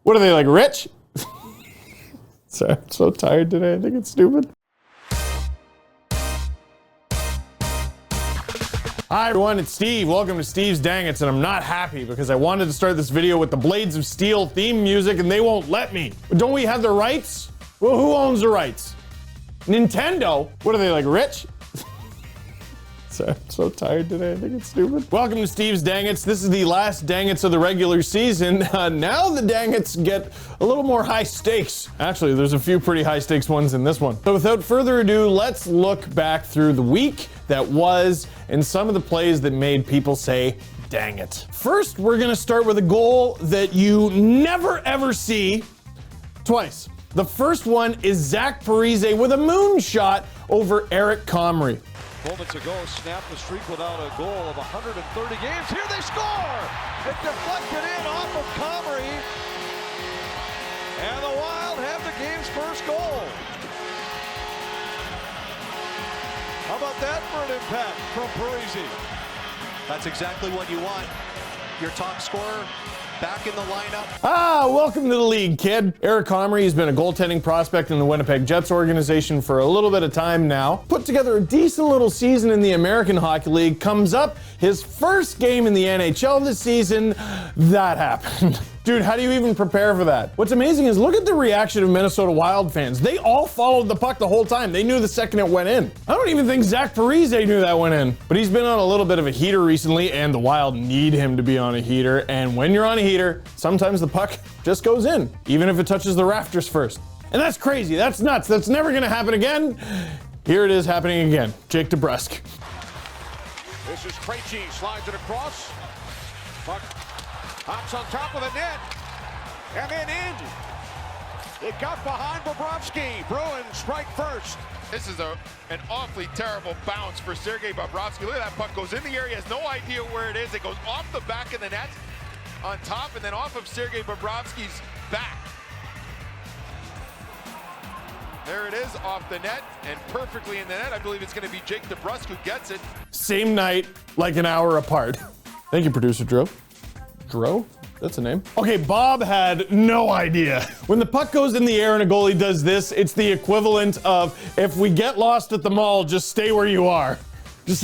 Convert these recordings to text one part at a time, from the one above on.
What are they, like, rich? Sorry, I'm so tired today. I think it's stupid. Hi everyone, it's Steve. Welcome to Steve's Dang It's, and I'm not happy because I wanted to start this video with the Blades of Steel theme music and they won't let me. But don't we have the rights? Well, who owns the rights? Nintendo? What are they, like, rich? Sorry, I'm so tired today. I think it's stupid. Welcome to Steve's Dang It's. This is the last Dang It's of the regular season. Now the Dang It's get a little more high stakes. Actually, there's a few pretty high stakes ones in this one. So without further ado, let's look back through the week that was and some of the plays that made people say, dang it. First, we're gonna start with a goal that you never ever see twice. The first one is Zach Parise with a moonshot over Eric Comrie. Moments ago, snapped the streak without a goal of 130 games. Here they score! It deflected in off of Comrie. And the Wild have the game's first goal. How about that for an impact from Parise? That's exactly what you want. Your top scorer back in the lineup. Welcome to the league, kid. Eric Comrie has been a goaltending prospect in the Winnipeg Jets organization for a little bit of time now. Put together a decent little season in the American Hockey League. Comes up his first game in the NHL this season. That happened. Dude, how do you even prepare for that? What's amazing is look at the reaction of Minnesota Wild fans. They all followed the puck the whole time. They knew the second it went in. I don't even think Zach Parise knew that went in. But he's been on a little bit of a heater recently, and the Wild need him to be on a heater. And when you're on a heater, sometimes the puck just goes in, even if it touches the rafters first. And that's crazy. That's nuts. That's never gonna happen again. Here it is happening again. Jake DeBrusk. This is Krejci, slides it across. Puck hops on top of the net, and then in. It got behind Bobrovsky. Bruins strike first. This is an awfully terrible bounce for Sergei Bobrovsky. Look at that puck, goes in the air. He has no idea where it is. It goes off the back of the net on top and then off of Sergei Bobrovsky's back. There it is, off the net and perfectly in the net. I believe it's going to be Jake DeBrusk who gets it. Same night, like an hour apart. Thank you, producer Drew. Drew? That's a name. Okay, Bob had no idea. When the puck goes in the air and a goalie does this, it's the equivalent of, if we get lost at the mall, just stay where you are. Just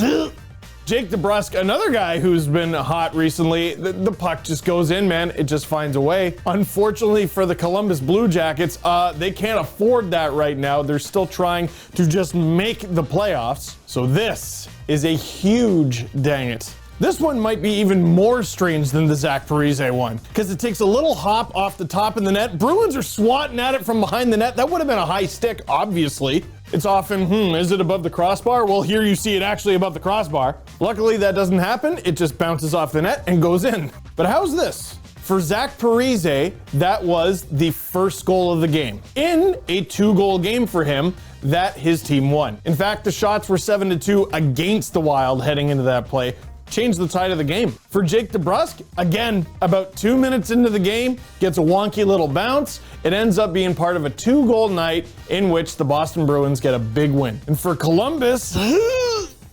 Jake DeBrusk, another guy who's been hot recently, the puck just goes in, man. It just finds a way. Unfortunately for the Columbus Blue Jackets, they can't afford that right now. They're still trying to just make the playoffs. So this is a huge dang it. This one might be even more strange than the Zach Parise one, because it takes a little hop off the top of the net. Bruins are swatting at it from behind the net. That would have been a high stick, obviously. It's often, is it above the crossbar? Well, here you see it actually above the crossbar. Luckily, that doesn't happen. It just bounces off the net and goes in. But how's this? For Zach Parise, that was the first goal of the game. In a 2-goal game for him that his team won. In fact, the shots were 7-2 against the Wild heading into that play. Changed the tide of the game. For Jake DeBrusk, again, about 2 minutes into the game, gets a wonky little bounce. It ends up being part of a 2-goal night in which the Boston Bruins get a big win. And for Columbus,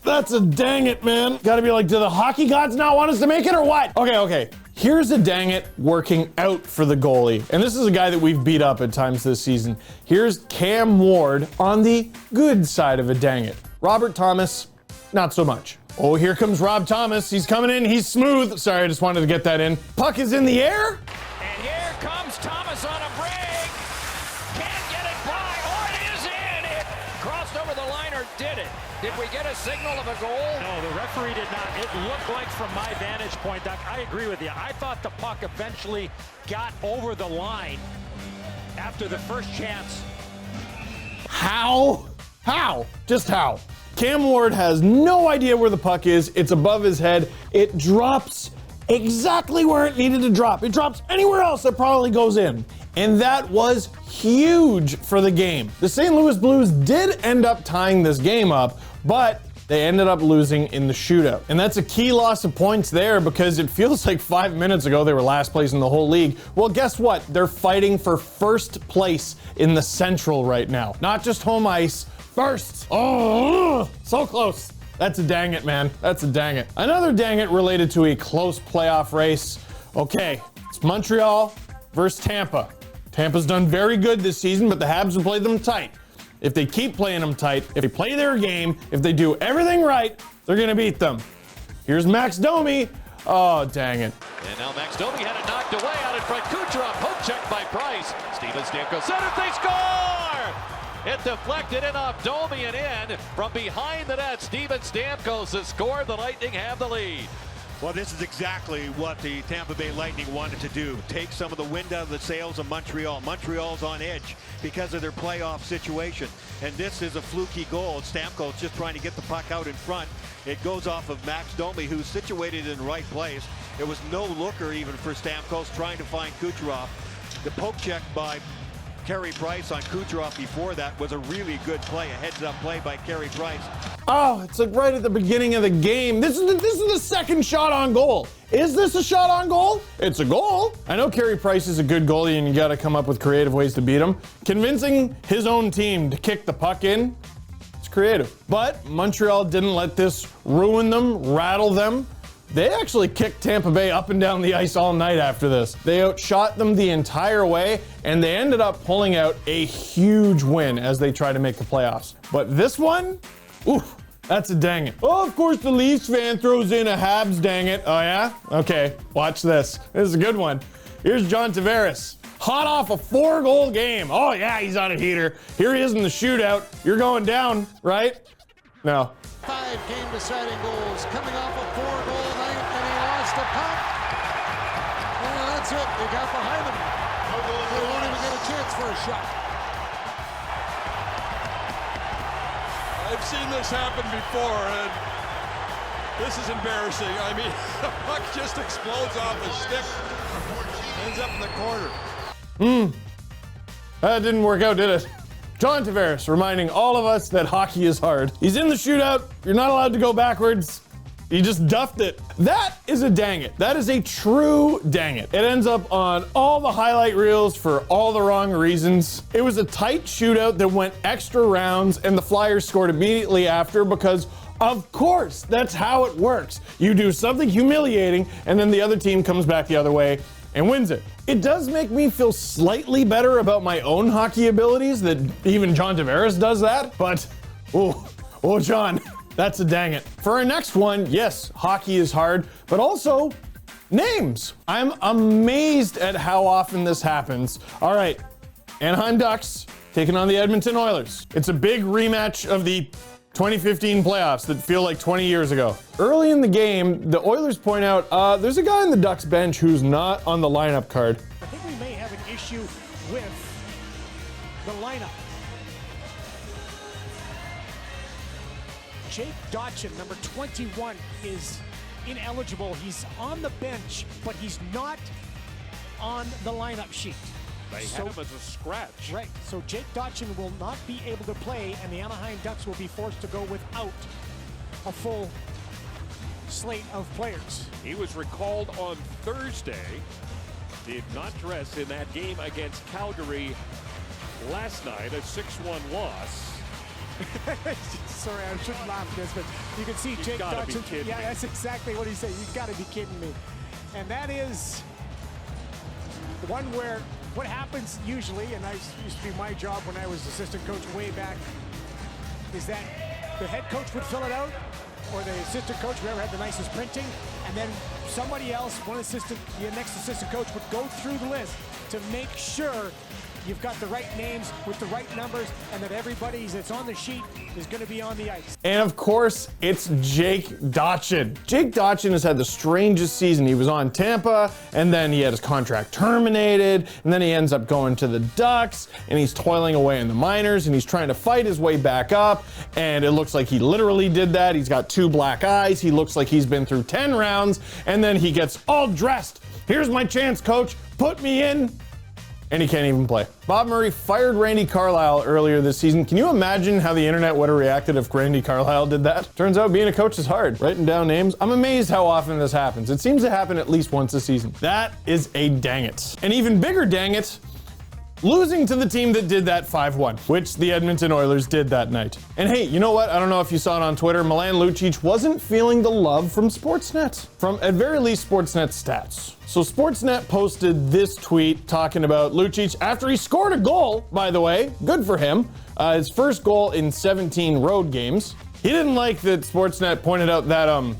that's a dang it, man. Gotta be like, do the hockey gods not want us to make it or what? Okay. Here's a dang it working out for the goalie. And this is a guy that we've beat up at times this season. Here's Cam Ward on the good side of a dang it. Robert Thomas, not so much. Oh, here comes Rob Thomas. He's coming in. He's smooth. Sorry, I just wanted to get that in. Puck is in the air. And here comes Thomas on a break. Can't get it by. Oh, it is in. It crossed over the line, or did it? Did we get a signal of a goal? No, the referee did not. It looked like, from my vantage point, Doc, I agree with you. I thought the puck eventually got over the line after the first chance. How? Just how? Cam Ward has no idea where the puck is. It's above his head. It drops exactly where it needed to drop. It drops anywhere else, it probably goes in. And that was huge for the game. The St. Louis Blues did end up tying this game up, but they ended up losing in the shootout. And that's a key loss of points there, because it feels like 5 minutes ago they were last place in the whole league. Well, guess what? They're fighting for first place in the Central right now. Not just home ice, first. Oh, so close. That's a dang it, man. That's a dang it. Another dang it related to a close playoff race. Okay, it's Montreal versus Tampa. Tampa's done very good this season, but the Habs have played them tight. If they keep playing them tight, if they play their game, if they do everything right, they're going to beat them. Here's Max Domi. Oh, dang it. And now Max Domi had it knocked away out in front. Kucherov, poke check by Parise. Steven Stamkos said it, they score! It deflected in off Domi and in. From behind the net, Steven Stamkos has scored. The Lightning have the lead. Well, this is exactly what the Tampa Bay Lightning wanted to do. Take some of the wind out of the sails of Montreal. Montreal's on edge because of their playoff situation. And this is a fluky goal. Stamkos just trying to get the puck out in front. It goes off of Max Domi, who's situated in the right place. It was no looker even for Stamkos trying to find Kucherov. The poke check by Carey Price on Kucherov before that was a really good play, a heads-up play by Carey Price. Oh, it's like right at the beginning of the game. This is the second shot on goal. Is this a shot on goal? It's a goal. I know Carey Price is a good goalie and you got to come up with creative ways to beat him. Convincing his own team to kick the puck in, it's creative. But Montreal didn't let this ruin them, rattle them. They actually kicked Tampa Bay up and down the ice all night after this. They outshot them the entire way, and they ended up pulling out a huge win as they try to make the playoffs. But this one, ooh, that's a dang it. Oh, of course the Leafs fan throws in a Habs dang it. Oh yeah? Okay, watch this. This is a good one. Here's John Tavares. Hot off a 4-goal game. Oh yeah, he's on a heater. Here he is in the shootout. You're going down, right? No. 5 game-deciding goals coming off a 4-goal night, and he lost the puck. And that's it. They got behind him. They won't even get a chance for a shot. I've seen this happen before, and this is embarrassing. I mean, the puck just explodes off the stick, ends up in the corner. That didn't work out, did it? John Tavares reminding all of us that hockey is hard. He's in the shootout. You're not allowed to go backwards. He just duffed it. That is a dang it. That is a true dang it. It ends up on all the highlight reels for all the wrong reasons. It was a tight shootout that went extra rounds, and the Flyers scored immediately after because, of course, that's how it works. You do something humiliating, and then the other team comes back the other way and wins it. It does make me feel slightly better about my own hockey abilities that even John Tavares does that, but oh John, that's a dang it. For our next one, yes, hockey is hard, but also names. I'm amazed at how often this happens. All right, Anaheim Ducks taking on the Edmonton Oilers. It's a big rematch of the 2015 playoffs that feel like 20 years ago. Early in the game, the Oilers point out, there's a guy on the Ducks bench who's not on the lineup card. I think we may have an issue with the lineup. Jake Dotchin, number 21, is ineligible. He's on the bench, but he's not on the lineup sheet. They had him as a scratch. Right, so Jake Dotchin will not be able to play, and the Anaheim Ducks will be forced to go without a full slate of players. He was recalled on Thursday. Did not dress in that game against Calgary last night, a 6-1 loss. Sorry, I shouldn't laugh at this, but you can see Jake Dotchin. Yeah, that's exactly what he said. You've got to be kidding me. And that is the one where what happens usually, and I used to be my job when I was assistant coach way back, is that the head coach would fill it out, or the assistant coach, whoever had the nicest printing, and then somebody else, the next assistant coach would go through the list to make sure you've got the right names with the right numbers, and that everybody that's on the sheet is going to be on the ice. And of course, it's Jake Dotchin. Jake Dotchin has had the strangest season. He was on Tampa, and then he had his contract terminated, and then he ends up going to the Ducks, and he's toiling away in the minors, and he's trying to fight his way back up, and it looks like he literally did that. He's got 2 black eyes. He looks like he's been through 10 rounds, and then he gets all dressed. Here's my chance, coach. Put me in. And he can't even play. Bob Murray fired Randy Carlyle earlier this season. Can you imagine how the internet would have reacted if Randy Carlyle did that? Turns out being a coach is hard. Writing down names. I'm amazed how often this happens. It seems to happen at least once a season. That is a dang it. An even bigger dang it losing to the team that did that 5-1, which the Edmonton Oilers did that night. And hey, you know what? I don't know if you saw it on Twitter. Milan Lucic wasn't feeling the love from Sportsnet, from at very least Sportsnet stats. So Sportsnet posted this tweet talking about Lucic after he scored a goal, by the way. Good for him. His first goal in 17 road games. He didn't like that Sportsnet pointed out that,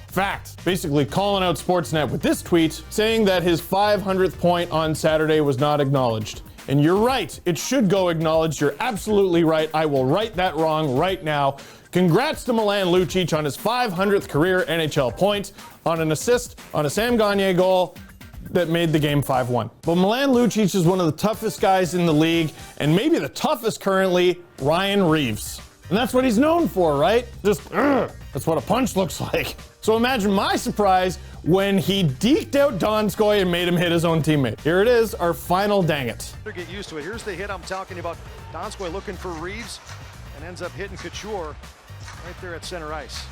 fact, basically calling out Sportsnet with this tweet, saying that his 500th point on Saturday was not acknowledged. And you're right, it should go acknowledged. You're absolutely right. I will right that wrong right now. Congrats to Milan Lucic on his 500th career NHL point, on an assist on a Sam Gagner goal that made the game 5-1. But Milan Lucic is one of the toughest guys in the league, and maybe the toughest currently, Ryan Reeves. And that's what he's known for, right? Just, that's what a punch looks like. So imagine my surprise when he deked out Donskoy and made him hit his own teammate. Here it is, our final dang it. Get used to it. Here's the hit I'm talking about. Donskoy looking for Reeves and ends up hitting Couture right there at center ice.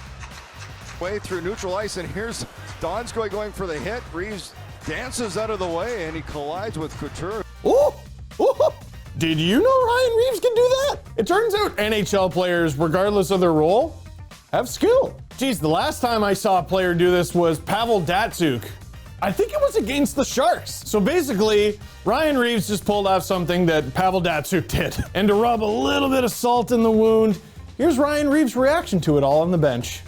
Way through neutral ice, and here's Donskoy going for the hit. Reeves dances out of the way, and he collides with Couture. Ooh! Ooh! Did you know Ryan Reeves can do that? It turns out NHL players, regardless of their role, have skill. Geez, the last time I saw a player do this was Pavel Datsyuk. I think it was against the Sharks. So basically, Ryan Reeves just pulled off something that Pavel Datsyuk did. And to rub a little bit of salt in the wound, here's Ryan Reeves' reaction to it all on the bench.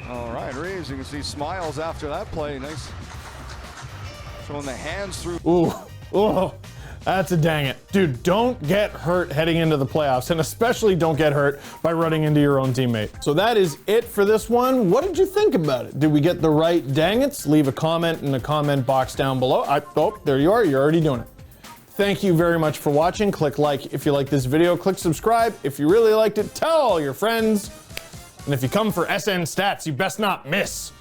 All right, Reeves, you can see smiles after that play. Nice. Showing the hands through. Ooh, ooh. That's a dang it. Dude, don't get hurt heading into the playoffs, and especially don't get hurt by running into your own teammate. So that is it for this one. What did you think about it? Did we get the right dang its? Leave a comment in the comment box down below. Oh, there you are. You're already doing it. Thank you very much for watching. Click like if you like this video. Click subscribe if you really liked it. Tell all your friends. And if you come for SN Stats, you best not miss.